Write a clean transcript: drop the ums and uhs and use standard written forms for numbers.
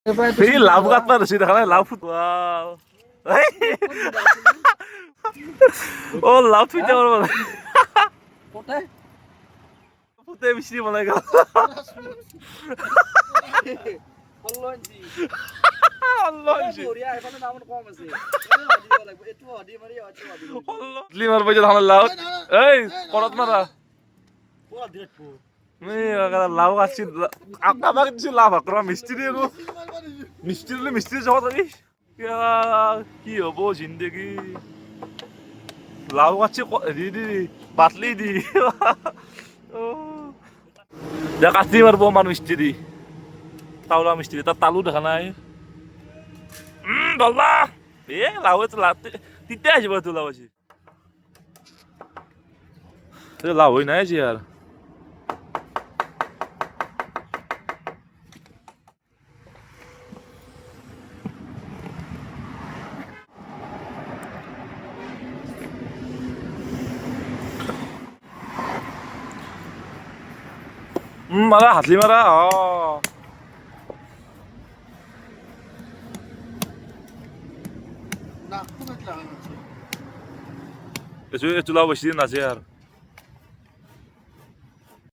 এই লাভ গাত মারছি দেখা নাই লাভ ওয়াও ও লাভ তুইতে পারবো না কোথায় ফুটে মিষ্টি বানাই গেল হল্লঞ্জি আল্লাহ বড়িয়া এখানে দাম কম আছে একটু হদি মারি একটু হদি লিমার বইতে ধানের লাভ এই করত মারা পুরো ডিরেক্ট পু লাভ আসছি আমাকে কিছু লাভ আকরা মিষ্টি দিয়ে মিষ্টি জগৎ আমি কি হবো জিন্দেগি লাভ আছে দি বাতলি দি দেখ কাটি মারবো আমার মিষ্টি দি তাওলা মিষ্টি দি তার তালু দেখা নাই বলবা এ লাভ তো লাভ তিতে আসবে তো লাভ আছে লাভ হই নাই যে আর মারা হাতলি মারা না খুব একটা এসো লাভ বেশি দিন আছে আর